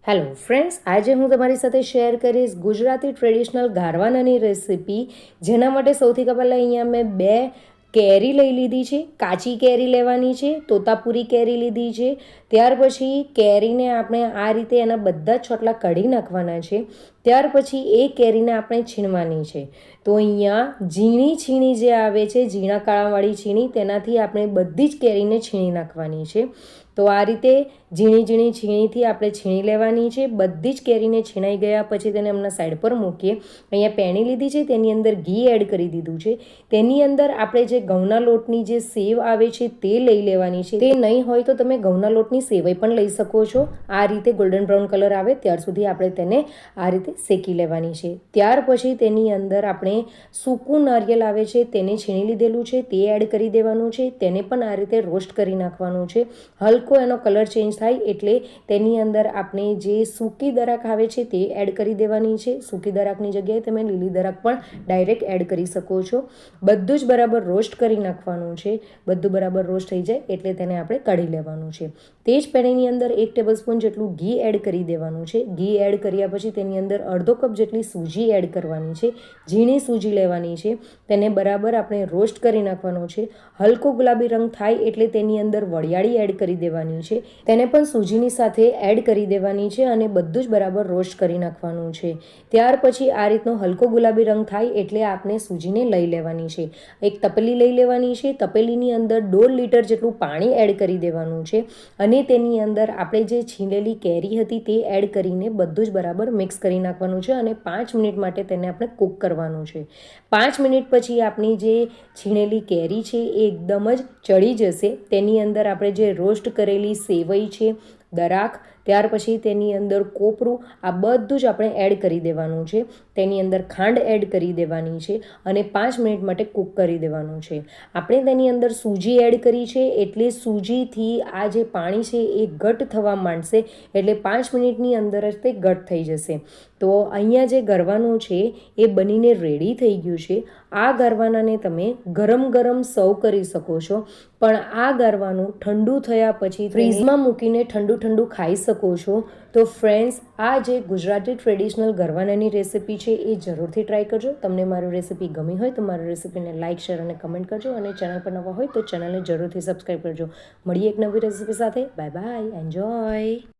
Hello friends, આજે હું તમારી સાથે શેર કરીશ ગુજરાતી ટ્રેડિશનલ ગારવાનાની રેસિપી, જેના માટે સૌથી પહેલાં અહીંયા મેં 2 કેરી લઈ લીધી છે. કાચી કેરી લેવાની છે, તોતાપુરી કેરી લીધી છે. ત્યાર પછી કેરીને આપણે આ રીતે એના બધા જ છોટલા કાઢી નાખવાના છે. ત્યાર પછી એ કેરીને આપણે છીણવાની છે. તો અહીંયા ઝીણી છીણી જે આવે છે, ઝીણા કાળાવાળી છીણી, તેનાથી આપણે બધી જ કેરીને છીણી નાખવાની છે. તો આ રીતે ઝીણી ઝીણી છીણીથી આપણે છીણી લેવાની છે. બધી જ કેરીને છીણાઈ ગયા પછી તેને હમણાં સાઈડ પર મૂકીએ. અહીંયા પેણી લીધી છે, તેની અંદર ઘી એડ કરી દીધું છે. તેની અંદર આપણે જે ઘઉંના લોટની જે સેવ આવે છે તે લઈ લેવાની છે. તે નહીં હોય તો તમે ઘઉંના લોટની સેવાઈ પણ લઈ શકો છો. આ રીતે ગોલ્ડન બ્રાઉન કલર આવે ત્યાર સુધી આપણે તેને આ રીતે શેકી લેવાની છે. ત્યાર પછી તેની અંદર આપણે સૂકું નારિયેળ આવે છે તેને છીણી લીધેલું છે તે એડ કરી દેવાનું છે. તેને પણ આ રીતે રોસ્ટ કરી નાખવાનું છે. હલકો એનો કલર ચેન્જ થાય એટલે તેની અંદર આપણે જે સૂકી દરાક આવે છે તે એડ કરી દેવાની છે. સૂકી દરાકની જગ્યાએ તમે લીલી દરાક પણ ડાયરેક્ટ એડ કરી શકો છો. બધું જ બરાબર રોસ્ટ કરી નાખવાનું છે. બધું બરાબર રોસ્ટ થઈ જાય એટલે તેને આપણે કાઢી લેવાનું છે. તે જ પેનની અંદર 1 ટેબલસ્પૂન જેટલું ઘી એડ કરી દેવાનું છે. ઘી એડ કર્યા પછી તેની અંદર અડધો કપ જેટલી સૂજી એડ કરવાની છે. ઝીણી સૂજી લેવાની છે. તેને બરાબર આપણે રોસ્ટ કરી નાખવાનો છે. હલકો ગુલાબી રંગ થાય એટલે તેની અંદર વરિયાળી એડ કરી દેવાની છે. તેને પણ સૂજીની સાથે એડ કરી દેવાની છે અને બધું જ બરાબર રોસ્ટ કરી નાખવાનું છે. ત્યાર પછી આ રીતનો હલકો ગુલાબી રંગ થાય એટલે આપણે સૂજીને લઈ લેવાની છે. એક તપેલી લઈ લેવાની છે. તપેલીની અંદર 1.5 લીટર જેટલું પાણી એડ કરી દેવાનું છે અને તેની અંદર આપણે જે છીણેલી કેરી હતી તે એડ કરીને બધું જ બરાબર મિક્સ કરી નાખવાનું છે અને 5 મિનિટ માટે તેને આપણે કૂક કરવાનું છે. 5 મિનિટ પછી આપણી જે છીણેલી કેરી છે એ એકદમ જ ચડી જશે. તેની અંદર આપણે જે રોસ્ટ કરેલી સેવઈ છે, દરાક, ત્યાર પછી તેની અંદર કોપરું, આ બધું જ આપણે એડ કરી દેવાનું છે. તેની અંદર ખાંડ એડ કરી દેવાની છે અને 5 મિનિટ માટે કૂક કરી દેવાનું છે. આપણે તેની અંદર સૂજી એડ કરી છે એટલે સૂજીથી આ જે પાણી છે એ ઘટ થવા માંડશે એટલે 5 મિનિટની અંદર જ તે ઘટ થઈ જશે. તો અહીંયા જે ગરવાનું છે એ બનીને રેડી થઈ ગયું છે. આ ગરવાનાને તમે ગરમ ગરમ સર્વ કરી શકો છો, પણ આ ગરવાનું ઠંડુ થયા પછી ફ્રીઝમાં મૂકીને ઠંડુ ખાઈ શકો છો. તો ફ્રેન્ડ્સ, આ જે ગુજરાતી ટ્રેડિશનલ ગરવાનાની રેસિપી છે એ જરૂરથી ટ્રાય કરજો. તમને મારી રેસિપી ગમી હોય તો મારી રેસિપીને લાઇક, શેર અને કમેન્ટ કરજો અને ચેનલ પર નવા હોય તો ચેનલને જરૂરથી સબસ્ક્રાઈબ કરજો. મળીએ એક નવી રેસિપી સાથે. Bye bye, enjoy.